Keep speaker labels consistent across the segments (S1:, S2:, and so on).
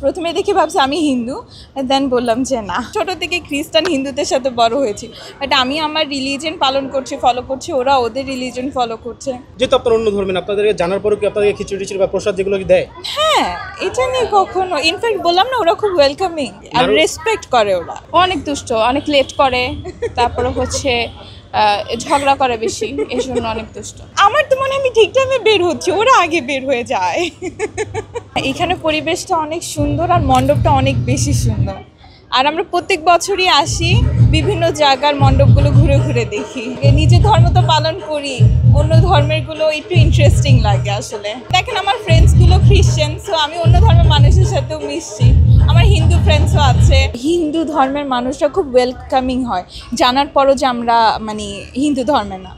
S1: প্রথমে দেখে ভাবছি আমি হিন্দু, দেন বললাম যে না। ছোট থেকে খ্রিস্টান হিন্দুদের সাথে বড় হয়েছি, বাট আমি আমার রিলিজিয়ন পালন করছি, ফলো করছি, ওরা ওদের রিলিজিয়ন ফলো করছে।
S2: যেহেতু আপনারা অন্য ধর্মের, আপনাদের জানার পরেও কি আপনাদের খিচুড়ি টিচুড়ি বা প্রসাদ যেগুলো কি দেয়?
S1: হ্যাঁ, এটা নিয়ে কখনো, ইনফ্যাক্ট বললাম না, ওরা খুব ওয়েলকামিং আর রেসপেক্ট করে। ওরা
S3: অনেক দুষ্ট, অনেক লেট করে, তারপরে হচ্ছে ঝগড়া করে বেশি, এই জন্য অনেক দুষ্ট।
S1: আমার তো মনে হয় আমি ঠিক টাইমে বের হচ্ছি, ওরা আগে বের হয়ে যায়। এখানে পরিবেশটা অনেক সুন্দর আর মণ্ডপটা অনেক বেশি সুন্দর। আর আমরা প্রত্যেক বছরই আসি, বিভিন্ন জায়গার মণ্ডপগুলো ঘুরে ঘুরে দেখি। নিজের ধর্ম তো পালন করি, অন্য ধর্মেরগুলো একটু ইন্টারেস্টিং লাগে আসলে। দেখেন আমার ফ্রেন্ডসগুলো খ্রিশ্চান, সো আমি অন্য ধর্মের মানুষের সাথেও মিশছি। আমার হিন্দু ফ্রেন্ডসও আছে। হিন্দু ধর্মের মানুষরা খুব ওয়েলকামিং হয়, জানার পরও যে আমরা মানে হিন্দু ধর্মের না,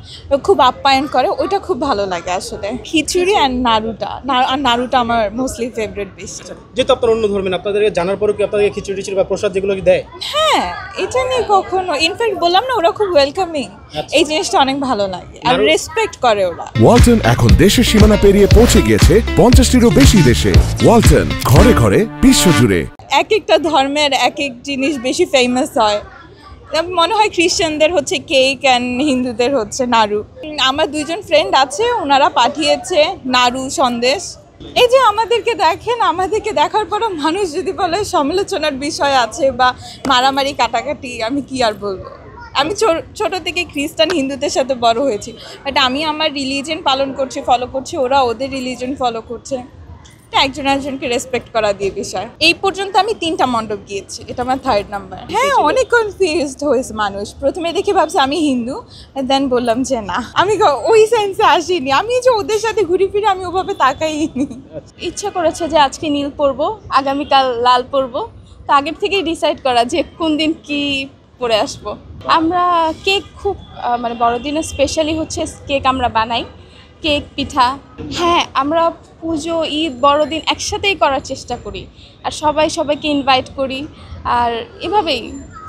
S1: খুব আপ্যায়ন করে, ওইটা খুব ভালো লাগে আসলে। খিচুড়ি আর নাড়ুটা আমার মোস্টলি ফেভারিট বেশি।
S2: যেহেতু আপনারা অন্য ধর্মের, আপনাদের জানার পরেও কি আপনাদের খিচুড়ি টিচুড়ি বা প্রসাদ যেগুলো কি দেয়?
S1: হ্যাঁ, এটা নিয়ে কখনো, ইনফ্যাক্ট বললাম না, ওরা খুব ওয়েলকামিং। এই জিনিসটা অনেক ভালো লাগে আর রেসপেক্ট করে ওরা।
S4: ওয়ালটন এখন দেশের সীমানা পেরিয়ে পৌঁছে গিয়েছে 50টিরও বেশি দেশে। ওয়ালটন, ঘরে ঘরে বিশ্বজুড়ে।
S1: এক একটা ধর্মের এক এক জিনিস বেশি ফেমাস হয়। মনে হয় খ্রিশ্চানদের হচ্ছে কেক অ্যান্ড হিন্দুদের হচ্ছে নাড়ু। আমার দুইজন ফ্রেন্ড আছে, ওনারা পাঠিয়েছে নাড়ু সন্দেশ। এই যে আমাদেরকে দেখেন, আমাদেরকে দেখার পরও মানুষ যদি বলে সমালোচনার বিষয় আছে বা মারামারি কাটাকাটি, আমি কি আর বলবো। আমি ছোট থেকে খ্রিস্টান হিন্দুদের সাথে বড় হয়েছি, বাট আমি আমার রিলিজিয়ন পালন করছি, ফলো করছি, ওরা ওদের রিলিজিয়ন ফলো করছে। একজন একজনকে রেসপেক্ট করা দিয়ে বিষয়। এই পর্যন্ত আমি 3টা মণ্ডপ গিয়েছি, এটা আমার 3rd নাম্বার। হ্যাঁ, অনেক কনফিউজড হয়েছে মানুষ। প্রথমে দেখে ভাবছি আমি হিন্দু, দেন বললাম যে না। আমি ওই সেন্সে আসিনি, আমি যে ওদের সাথে ঘুরে ফিরে আমি ওভাবে তাকাইনি।
S3: ইচ্ছা করেছে যে আজকে নীল পরবো, আগামীকাল লাল পরবো, তো আগের থেকেই ডিসাইড করা যে কোন দিন কি পরে আসবো। আমরা কেক খুব মানে বড়দিনে স্পেশালি হচ্ছে কেক আমরা বানাই, কেক পিঠা। হ্যাঁ, আমরা পুজো, ঈদ, বড়দিন একসাথেই করার চেষ্টা করি, আর সবাইকে ইনভাইট করি, আর এভাবেই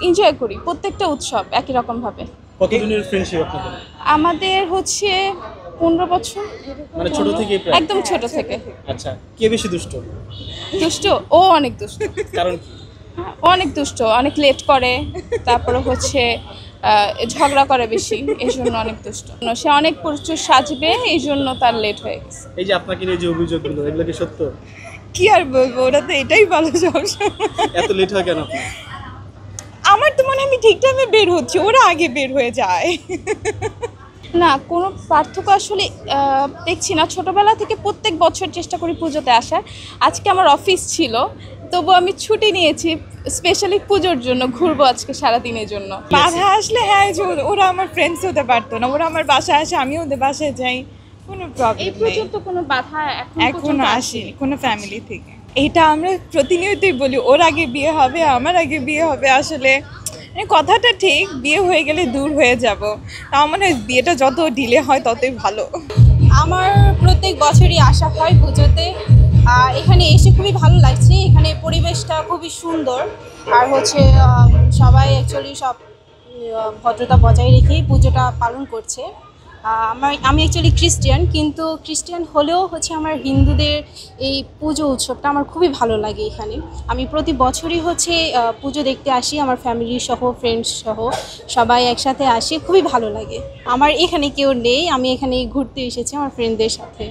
S3: এনজয় করি প্রত্যেকটা উৎসব একই রকমভাবে।
S2: কতদিনের ফ্রেন্ডশিপ আপনাদের?
S3: আমাদের হচ্ছে 15 বছর,
S2: মানে ছোট থেকে?
S3: একদম ছোট থেকে।
S2: আচ্ছা, কে বেশি দুষ্ট?
S3: দুষ্ট, ও অনেক দুষ্ট।
S2: কারণ কি?
S3: অনেক দুষ্ট, অনেক লেট করে, তারপরে হচ্ছে ঝগড়া করে বেশি, এই জন্য অনেক দুষ্ট। সে অনেক প্রচুর সাজবে, এই জন্য তার লেট হয়ে গেছে।
S2: এই যে আপনাকে নিয়ে যে অভিযোগগুলো, এগুলো কি সত্য?
S1: কি আর বলবো, ওরা তো এটাই বলে সবসময়।
S2: এত লেট হয় কেন আপনার?
S1: আমার তো মনে হয় আমি ঠিক টাইমে বের হচ্ছি, ওরা আগে বের হয়ে যায়।
S3: না, কোনো পার্থক্য আসলে দেখছি না। ছোটোবেলা থেকে প্রত্যেক বছর চেষ্টা করি পুজোতে আসার। আজকে আমার অফিস ছিল, তবু আমি ছুটি নিয়েছি স্পেশালি পুজোর জন্য, ঘুরবো আজকে সারাদিনের জন্য।
S1: বাধা আসলে হ্যাঁ, যে ওরা আমার ফ্রেন্ডস হতে পারতো না, ওরা আমার বাসায় আসে, আমিও ওদের বাসায় যাই, কোনো
S3: এই
S1: প্রবলেম নেই।
S3: পর্যন্ত কোনো বাধা
S1: এখনো আসেনি কোনো ফ্যামিলি থেকে। এটা আমরা প্রতিনিয়তই বলি, ওর আগে বিয়ে হবে, আমার আগে বিয়ে হবে। আসলে কথাটা ঠিক, বিয়ে হয়ে গেলে দূর হয়ে যাব। তাও মানে বিয়েটা যত ডিলে হয় ততই ভালো।
S5: আমার প্রত্যেক বছরই আসা হয় পুজোতে। এখানে এসে খুবই ভালো লাগছে, এখানে পরিবেশটা খুবই সুন্দর। আর হচ্ছে সবাই অ্যাকচুয়ালি সব ভদ্রতা বজায় রেখেই পুজোটা পালন করছে। আমি অ্যাকচুয়ালি খ্রিস্টান, কিন্তু খ্রিস্টান হলেও হচ্ছে আমার হিন্দুদের এই পুজো উৎসবটা আমার খুবই ভালো লাগে। এখানে আমি প্রতি বছরই হচ্ছে পুজো দেখতে আসি, আমার ফ্যামিলি সহ, ফ্রেন্ডস সহ সবাই একসাথে আসি, খুবই ভালো লাগে। আমার এখানে কেউ নেই, আমি এখানে ঘুরতে এসেছি আমার ফ্রেন্ডদের সাথে।